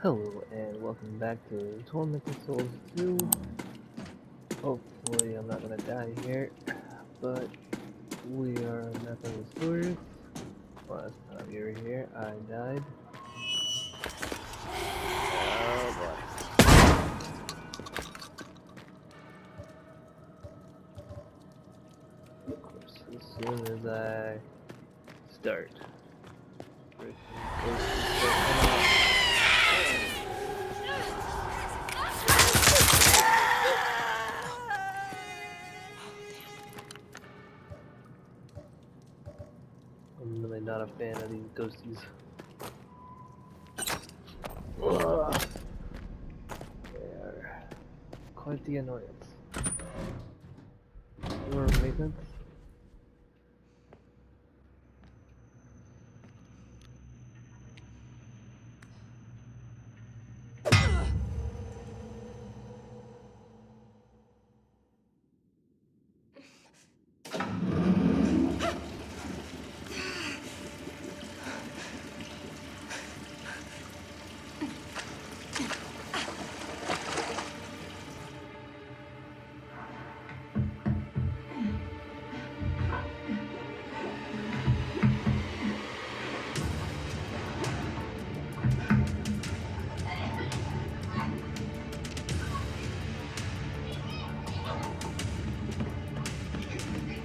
Hello and welcome back to Tormented Souls 2. Hopefully I'm not gonna die here, but we are not gonna be serious. Last time you were here, I died. Oh boy. Of course, as soon as I start. I'm really not a fan of these ghosties. Ugh. They are quite the annoyance. More maintenance.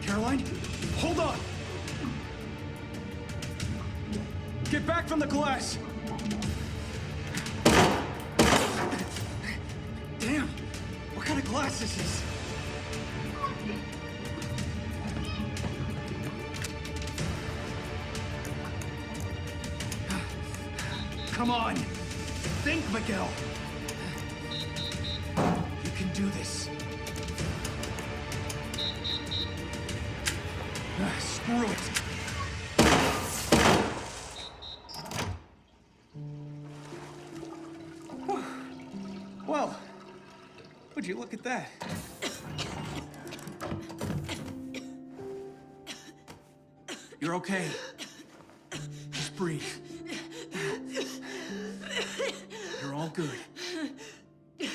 Caroline, hold on! Get back from the glass! Damn! What kind of glass is this? Come on! Think, Miguel! You can do this. Screw it! Well, would you look at that? You're okay. Just breathe. You're all good.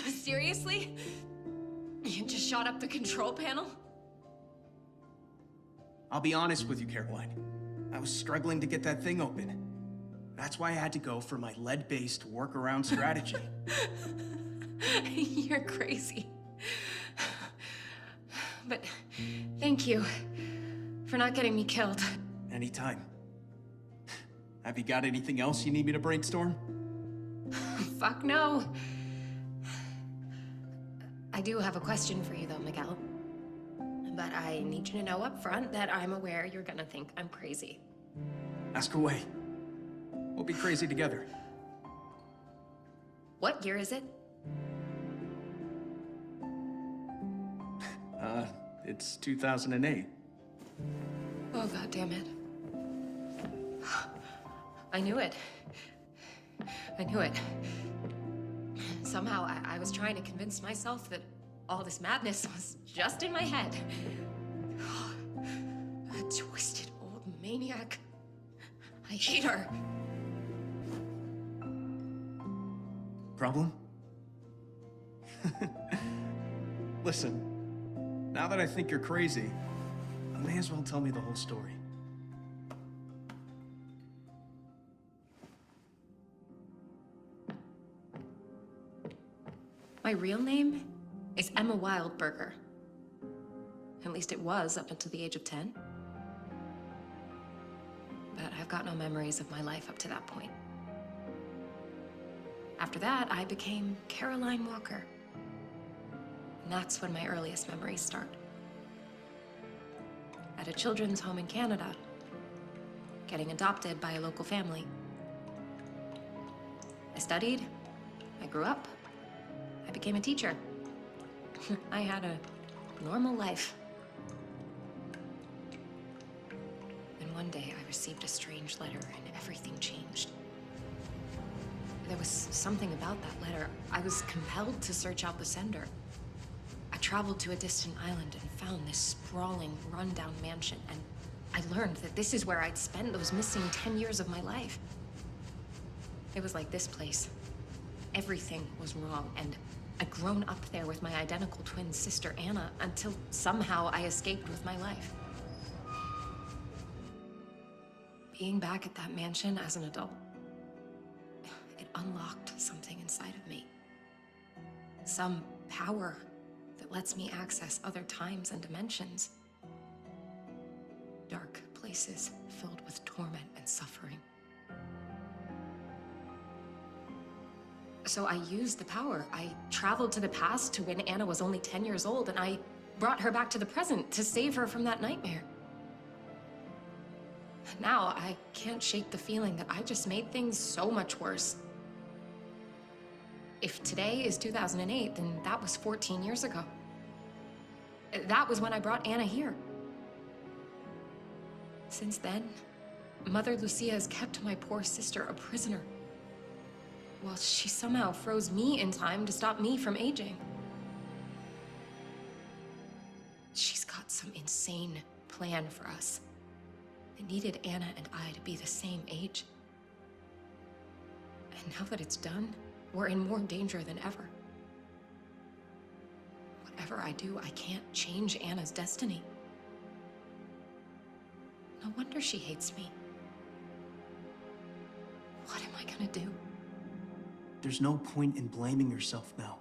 Seriously? You just shot up the control panel? I'll be honest with you, Caroline. I was struggling to get that thing open. That's why I had to go for my lead-based workaround strategy. You're crazy. But thank you for not getting me killed. Anytime. Have you got anything else you need me to brainstorm? Fuck no. I do have a question for you though, Miguel. But I need you to know up front that I'm aware you're gonna think I'm crazy. Ask away. We'll be crazy together. What year is it? It's 2008. Oh, God damn it. I knew it. I knew it. Somehow, I was trying to convince myself that all this madness was just in my head. That twisted old maniac. I hate her. Problem? Listen, now that I think you're crazy, I may as well tell me the whole story. My real name is Emma Wildberger. At least it was up until the age of 10. But I've got no memories of my life up to that point. After that, I became Caroline Walker. And that's when my earliest memories start. At a children's home in Canada, getting adopted by a local family. I studied, I grew up, I became a teacher. I had a normal life. Then one day I received a strange letter and everything changed. There was something about that letter. I was compelled to search out the sender. I traveled to a distant island and found this sprawling, rundown mansion, and I learned that this is where I'd spent those missing 10 years of my life. It was like this place. everything was wrong, and I'd grown up there with my identical twin sister, Anna, until somehow I escaped with my life. Being back at that mansion as an adult, it unlocked something inside of me. Some power that lets me access other times and dimensions. Dark places filled with torment and suffering. So I used the power. I traveled to the past to when Anna was only 10 years old, and I brought her back to the present to save her from that nightmare. Now, I can't shake the feeling that I just made things so much worse. If today is 2008, then that was 14 years ago. That was when I brought Anna here. Since then, Mother Lucia has kept my poor sister a prisoner, while she somehow froze me in time to stop me from aging. She's got some insane plan for us. It needed Anna and I to be the same age. And now that it's done, we're in more danger than ever. Whatever I do, I can't change Anna's destiny. No wonder she hates me. What am I gonna do? There's no point in blaming yourself now.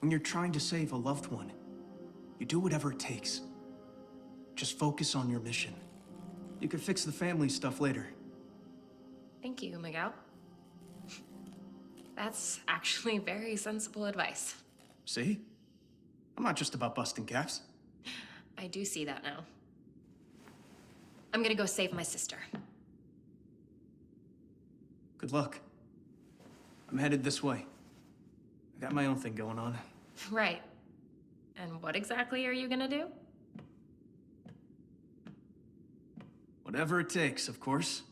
When you're trying to save a loved one, you do whatever it takes. Just focus on your mission. You can fix the family stuff later. Thank you, Miguel. That's actually very sensible advice. See? I'm not just about busting caps. I do see that now. I'm gonna go save my sister. Good luck. I'm headed this way. I got my own thing going on. Right. And what exactly are you gonna do? Whatever it takes, of course.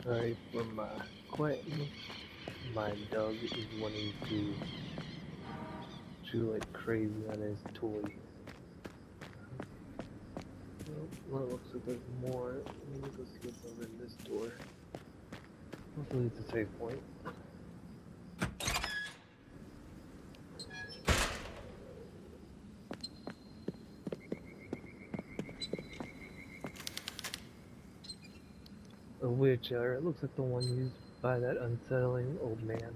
Sorry for my quietness. My dog is wanting to chew like crazy on his toy. Well, it looks like there's more. Let me go see what's over in this door. Hopefully it's a safe point. A wheelchair. It looks like the one used by that unsettling old man.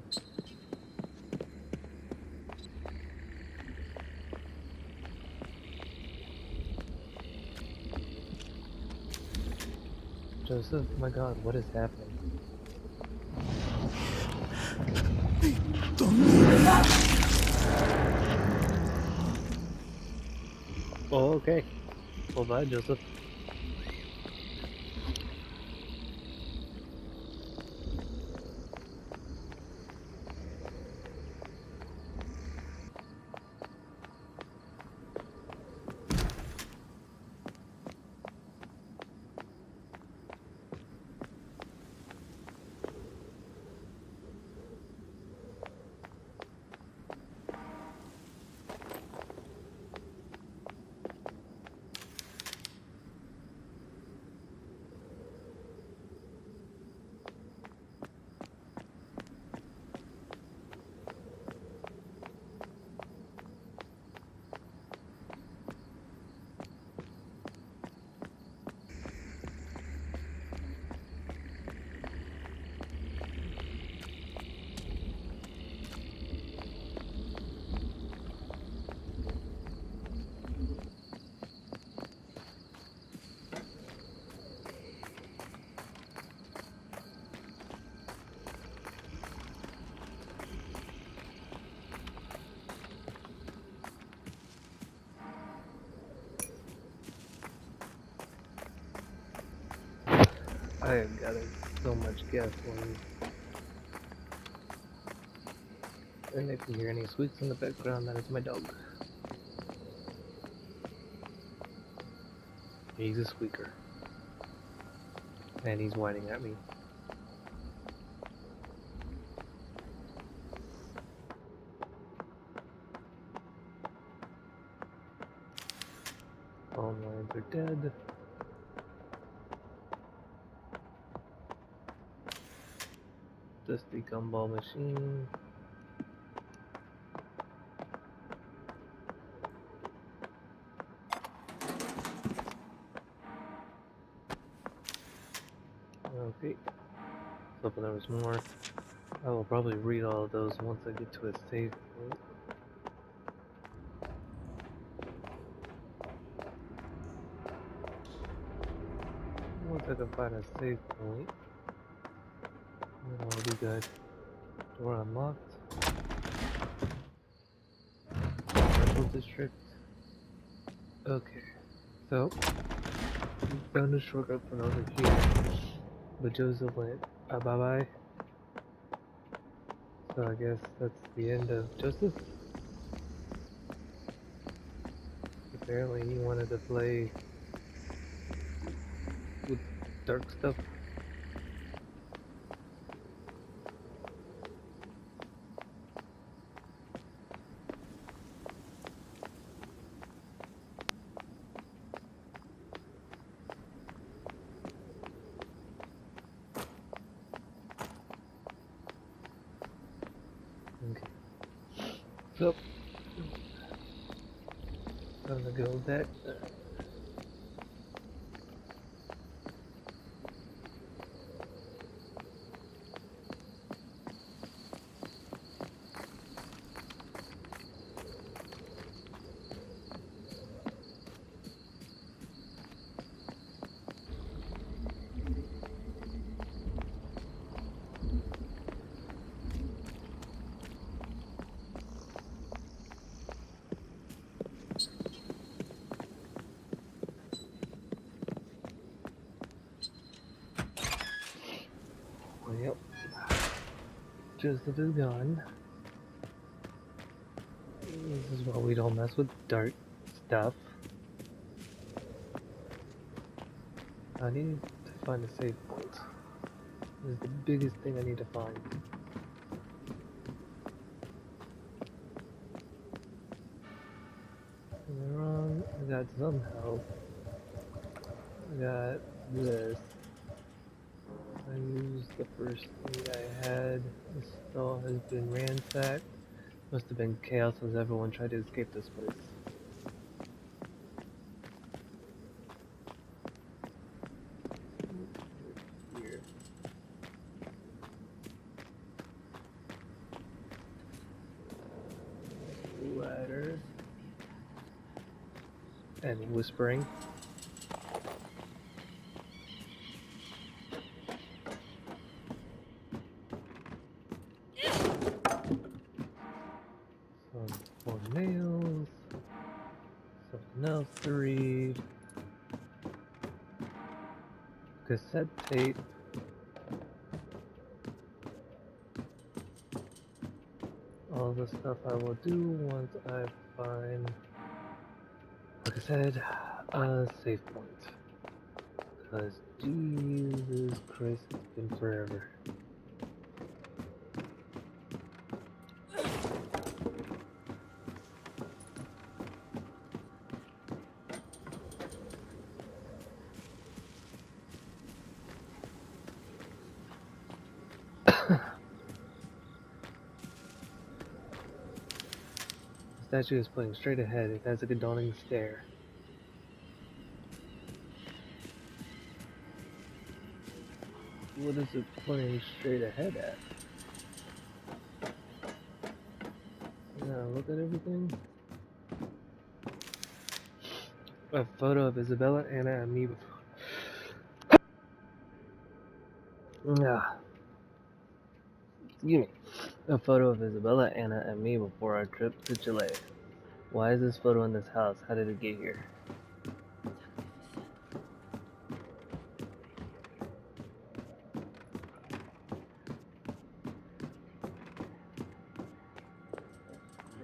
Joseph, my God, what is happening? Oh, okay. Well, bye, Joseph. I have got so much gasoline. And if you hear any squeaks in the background, that is my dog. He's a squeaker. And he's whining at me. Phone lines are dead. dusty gumball machine. Okay, hoping there was more. I will probably read all of those once I get to a save point. Once I can find a save point, then I'll be good. Door unlocked. Central District. Okay, so we found a shortcut from over here. But Joseph went bye bye. So I guess that's the end of Joseph. Apparently he wanted to play with dark stuff. Okay. So time to go back. Yep. Joseph is gone. This is why we don't mess with dark stuff. I need to find a save point. This is the biggest thing I need to find. Am I wrong? I got some help. I got this. I used the first thing I had. The stall has been ransacked. Must have been chaos as everyone tried to escape this place. Here. Ladder. And whispering. Some more nails. Something else to read. Cassette tape. All the stuff I will do once I find, like I said, a save point. Because Jesus Christ, it's been forever. The statue is pointing straight ahead. It has a condoning stare. What is it pointing straight ahead at? Now look at everything. A photo of Isabella, Anna, and me before. Excuse me. A photo of Isabella, Anna, and me before our trip to Chile. Why is this photo in this house? How did it get here?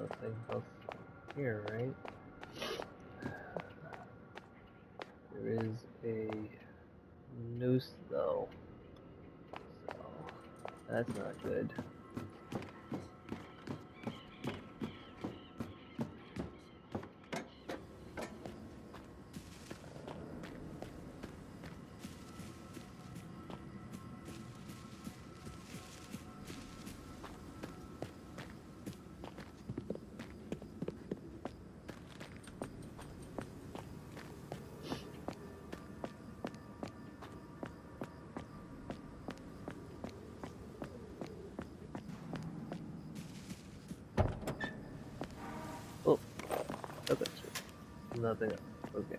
Nothing else here, right? There is a noose though, so that's not good. nothing else. Okay.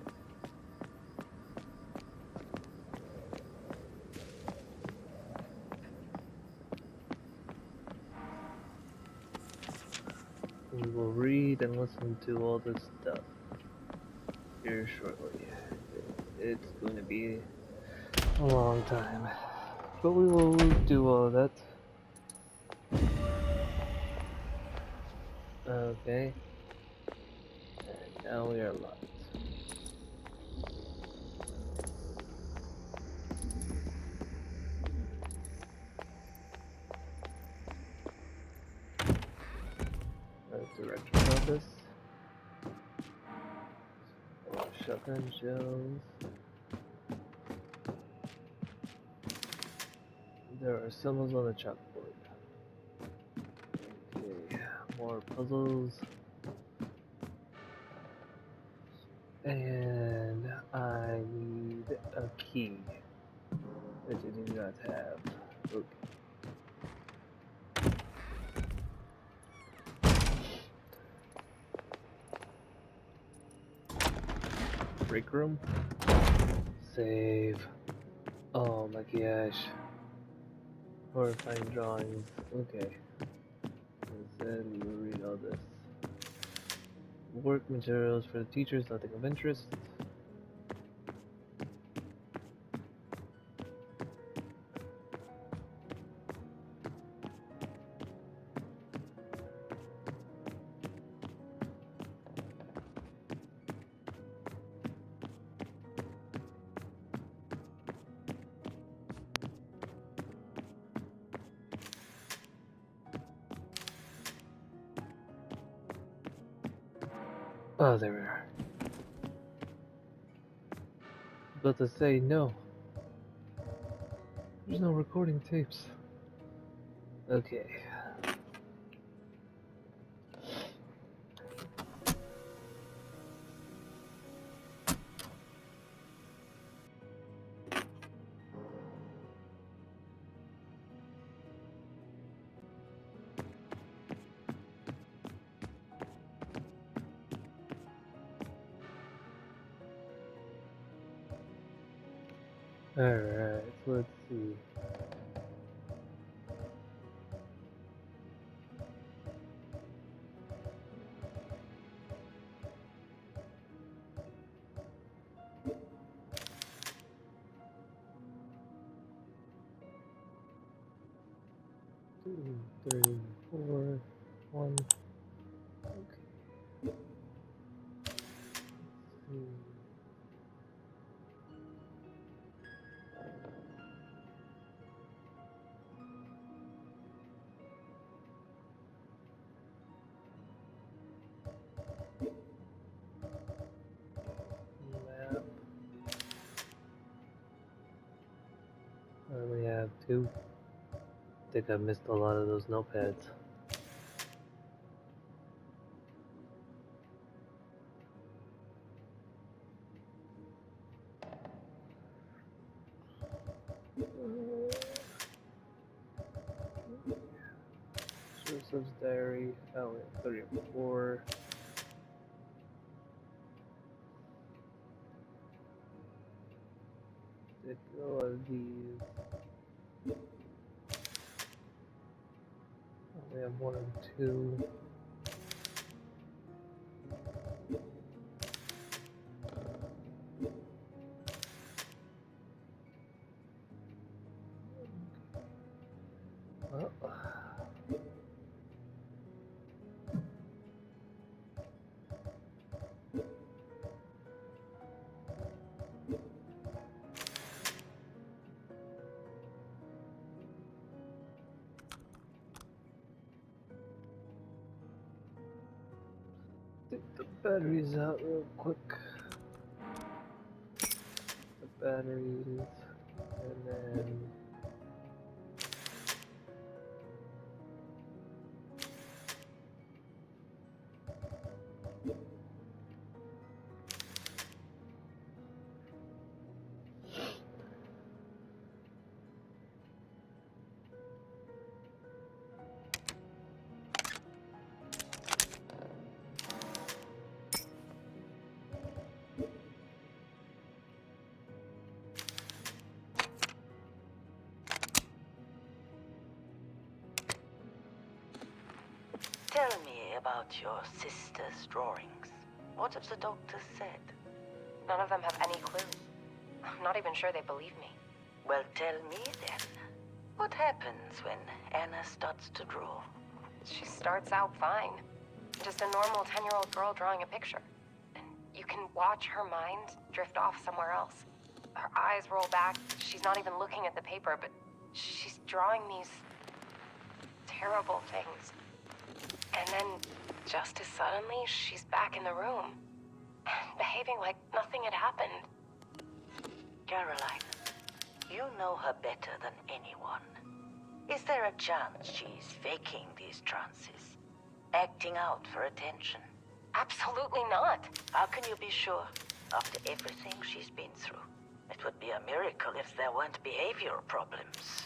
We will read and listen to all this stuff here shortly. It's going to be a long time, but we will do all of that. Okay. And now we are locked. Director's office. Shotgun shells. There are symbols on the chalkboard. Okay, more puzzles. And I need a key that I do not have. Okay. Break room. Save. Oh my gosh. Horrifying drawings. Okay. Instead, we will read all this. Work materials for the teachers, nothing of interest. Oh, there we are. About to say no. There's no recording tapes. Okay. Alright, let's see. Two, three, four, one. Okay. Let's see. Map. I only have two. I think I missed a lot of those notepads. Joseph's diary. I only have 3 or 4. Did all of these. We have 1 and 2. Well, take the batteries out real quick. The batteries, and then Tell me about your sister's drawings. What have the doctors said? None of them have any clue. I'm not even sure they believe me. Well, tell me then. What happens when Anna starts to draw? She starts out fine. Just a normal 10-year-old girl drawing a picture. And you can watch her mind drift off somewhere else. Her eyes roll back. She's not even looking at the paper, but she's drawing these terrible things. And then, just as suddenly, she's back in the room, behaving like nothing had happened. Caroline, you know her better than anyone. Is there a chance she's faking these trances? Acting out for attention? Absolutely not. How can you be sure? After everything she's been through. It would be a miracle if there weren't behavioral problems.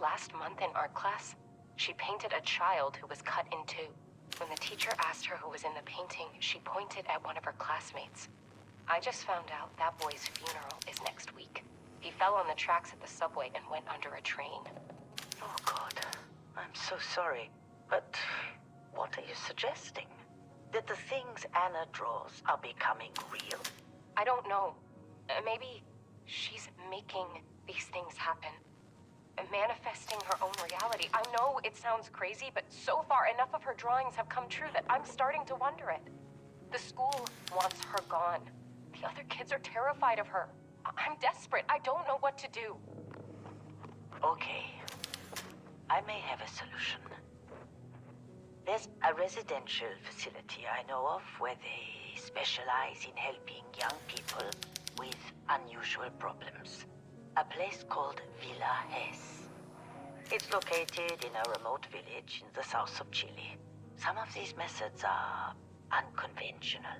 Last month in art class, she painted a child who was cut in two. When the teacher asked her who was in the painting, she pointed at one of her classmates. I just found out that boy's funeral is next week. He fell on the tracks at the subway and went under a train. Oh God, I'm so sorry. But what are you suggesting? That the things Anna draws are becoming real? I don't know. Maybe she's making these things happen. Manifesting her own reality. I know it sounds crazy, but so far enough of her drawings have come true that I'm starting to wonder it. The school wants her gone. The other kids are terrified of her. I'm desperate. I don't know what to do. Okay. I may have a solution. There's a residential facility I know of where they specialize in helping young people with unusual problems. A place called Villa Hess. It's located in a remote village in the south of Chile. Some of these methods are unconventional,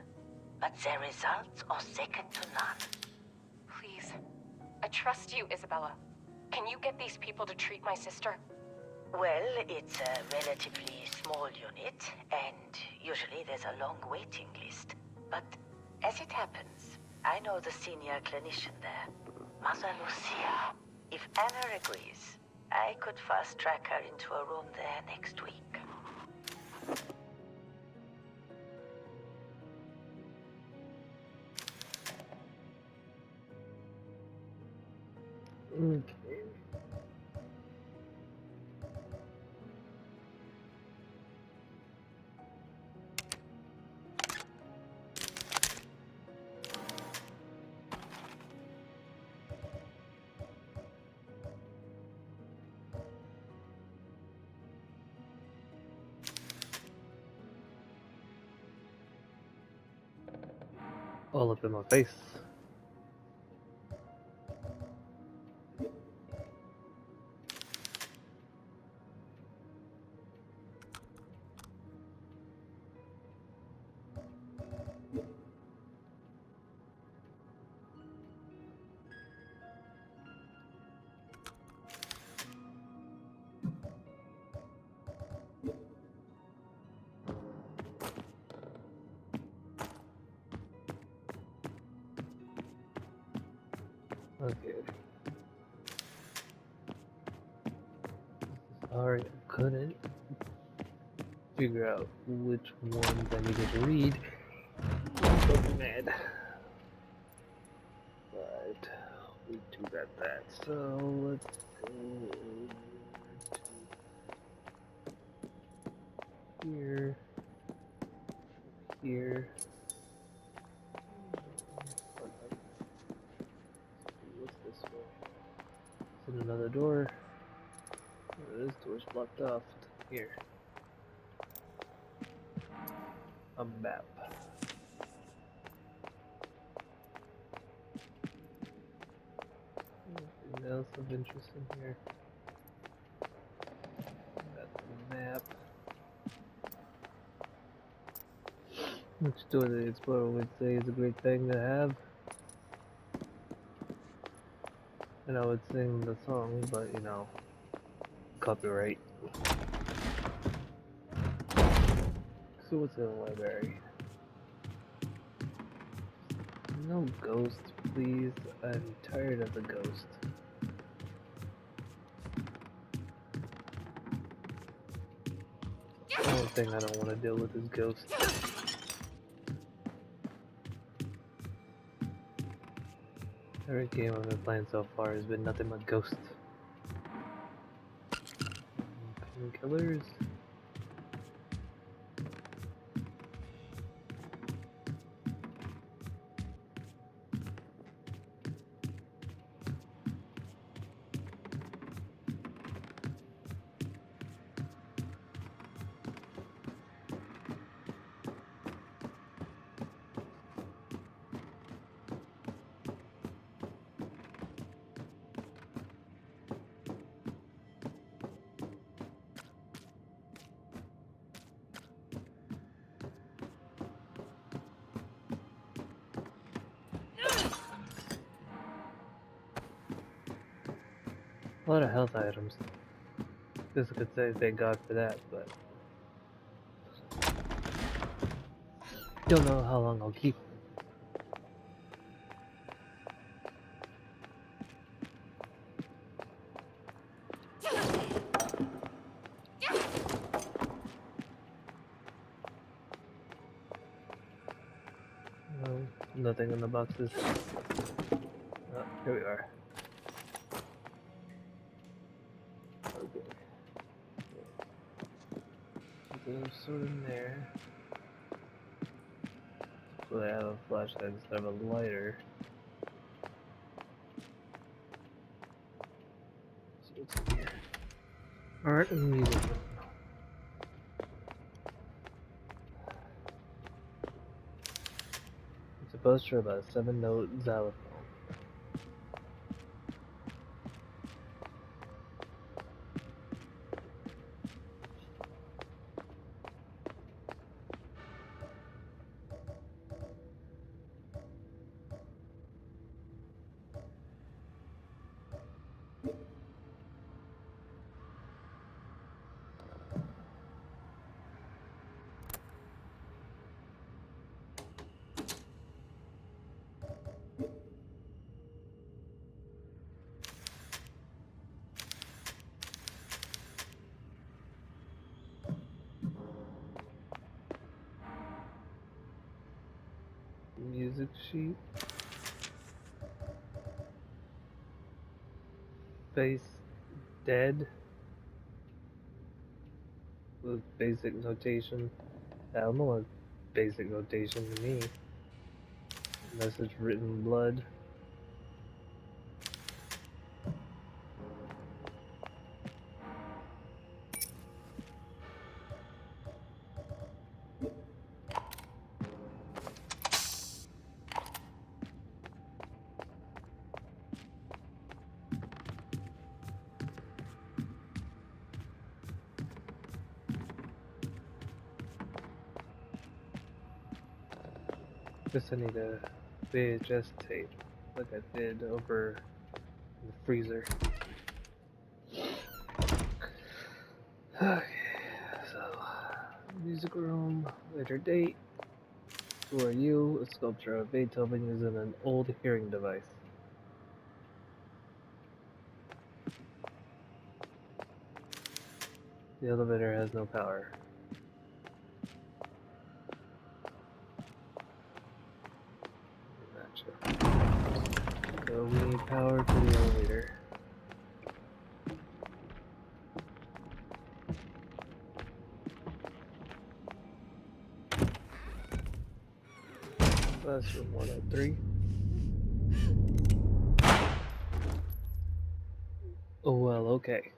but their results are second to none. Please. I trust you, Isabella. Can you get these people to treat my sister? Well, it's a relatively small unit, and usually there's a long waiting list. But as it happens, I know the senior clinician there, Mother Lucia. If Anna agrees, I could fast-track her into a room there next week. Okay. All up in my face. Okay. Sorry, I couldn't figure out which ones I needed to read. I'm so mad. But we do got that. So let's go over to here. Here. What's this way? Is it another door? Oh, this door's blocked off. Here. A map. Anything else of interest in here? Got the map. Which door the explorer would say is a great thing to have. And I would sing the song, but you know, copyright. So what's in the library? No ghost, please. I'm tired of the ghost. Okay. thing I don't want to deal with is ghosts. Every game I've been playing so far has been nothing but ghosts. Painkillers. A lot of health items. Guess I could say thank God for that, but don't know how long I'll keep. Nothing in the boxes. Oh, here we are. Okay. There's sort in there. So I have a flashlight instead of a lighter. So what's in here? Art and music room. It's a poster about a 7-note xylophone. Music sheet. Face dead. With basic notation. I don't know what basic notation to me. Message written in blood. Guess I need a VHS tape, like I did over in the freezer. Okay, so music room, later date. Who are you? A sculpture of Beethoven using an old hearing device. The elevator has no power. Gotcha. So we need power to the elevator. Classroom 103. Oh well, okay.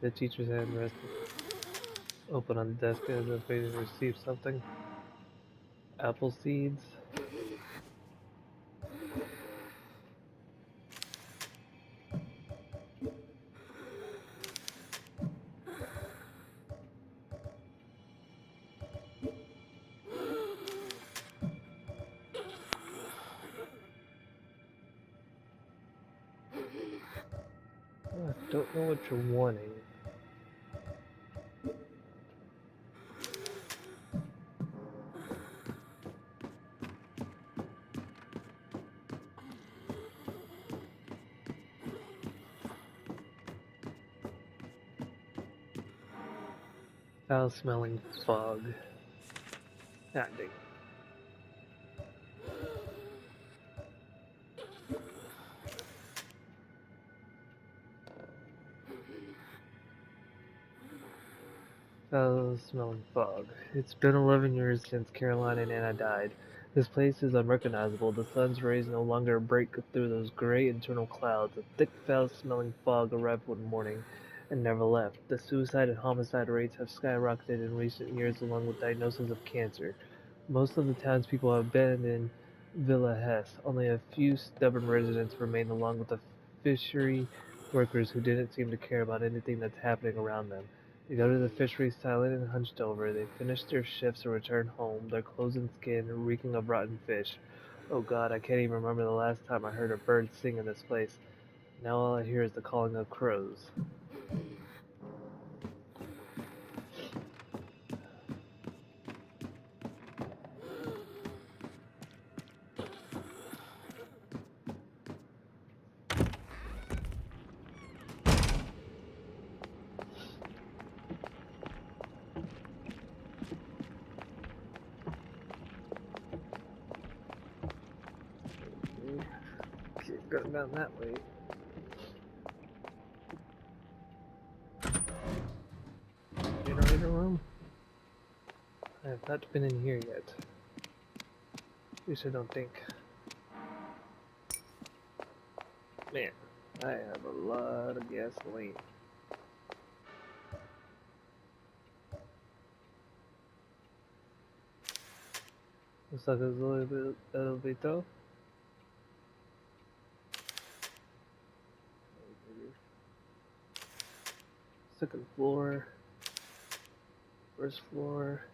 The teacher's hand rested open on the desk as if waiting to receive something. Apple seeds. I don't know what you're wanting. Foul-smelling fog. Ah, dang. Foul-smelling fog. It's been 11 years since Caroline and Anna died. This place is unrecognizable. The sun's rays no longer break through those gray internal clouds. A thick, foul-smelling fog arrived one morning and never left. The suicide and homicide rates have skyrocketed in recent years along with diagnoses of cancer. Most of the townspeople have abandoned Villa Hess. Only a few stubborn residents remain along with the fishery workers who didn't seem to care about anything that's happening around them. They go to the fishery silent and hunched over. They finish their shifts and return home, their clothes and skin reeking of rotten fish. Oh God, I can't even remember the last time I heard a bird sing in this place. Now all I hear is the calling of crows. Keep going down that way. Generator room? I have not been in here yet. At least I don't think. Man, I have a lot of gasoline. Looks like there's a little bit of elevator. Second floor. First floor.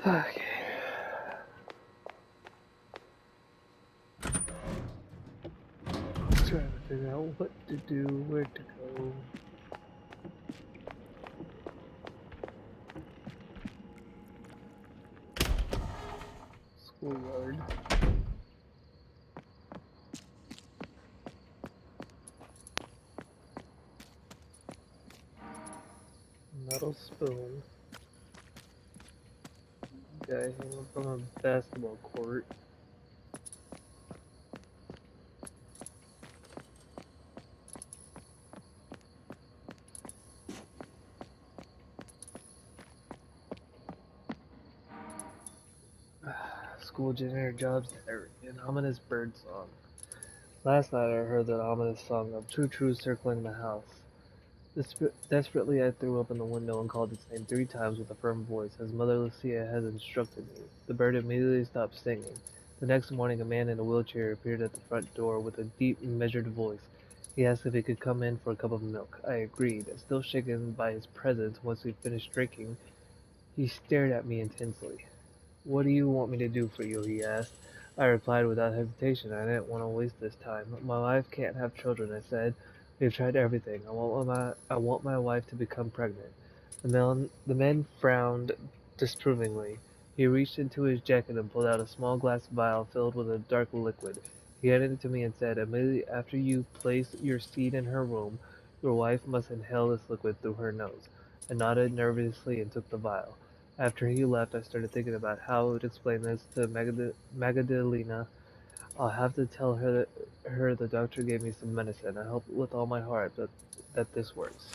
Okay. Trying to figure out what to do, where to go. Schoolyard. Metal spoon. Guy hanging from a basketball court. School janitor jobs there. An ominous bird song. Last night I heard that ominous song of choo-choo circling the house. Desperately I threw open the window and called its name 3 times with a firm voice, as Mother Lucia had instructed me. The bird immediately stopped singing. The next morning a man in a wheelchair appeared at the front door with a deep, measured voice. He asked if he could come in for a cup of milk. I agreed, still shaken by his presence. Once we finished drinking, he stared at me intensely. "What do you want me to do for you?" he asked. I replied without hesitation. I didn't want to waste this time. "My wife can't have children," I said. "We've tried everything. I want my wife to become pregnant." The man frowned disapprovingly. He reached into his jacket and pulled out a small glass vial filled with a dark liquid. He handed it to me and said, "Immediately after you place your seed in her womb, your wife must inhale this liquid through her nose." I nodded nervously and took the vial. After he left, I started thinking about how I would explain this to Magdalena. I'll have to tell her the doctor gave me some medicine. I hope with all my heart that this works.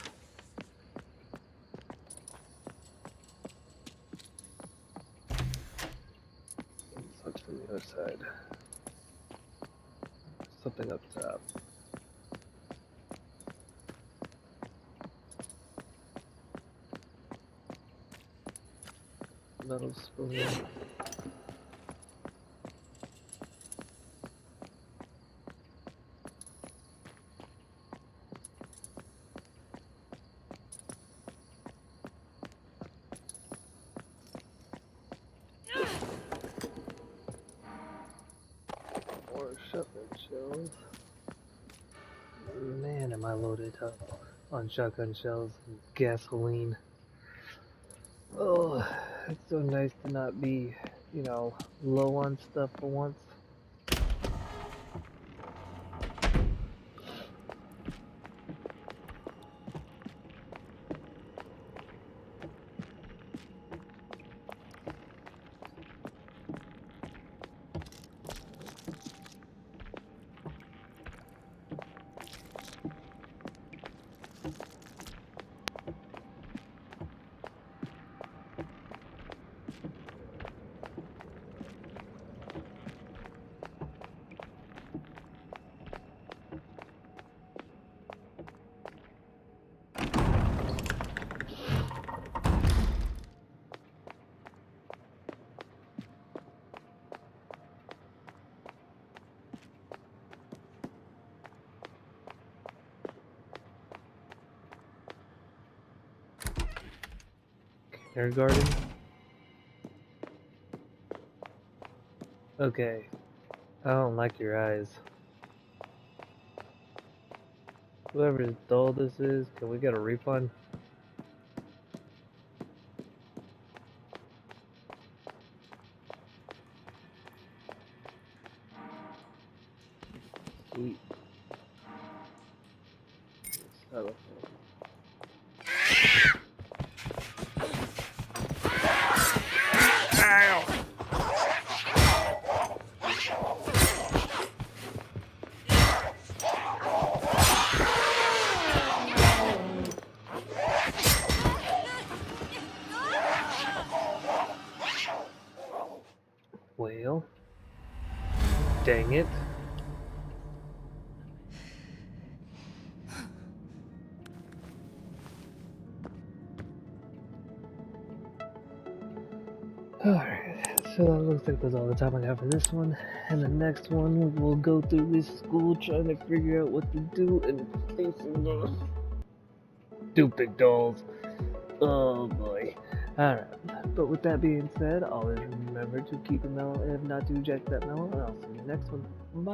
Sucks from the other side. Something up top. metal spoon. More shotgun shells. Man, am I loaded up on shotgun shells and gasoline. Oh, it's so nice to not be, you know, low on stuff for once. Kindergarten? Okay, I don't like your eyes. Whoever's dull this is, can we get a refund? Sweet. Settle. Well, dang it. Alright, so that looks like that's all the time I got for this one. And the next one, we'll go through this school trying to figure out what to do and facing those stupid dolls. Oh boy. Alright, but with that being said, always remember to keep it mellow, if not to eject that mellow, and I'll see you next one. Bye.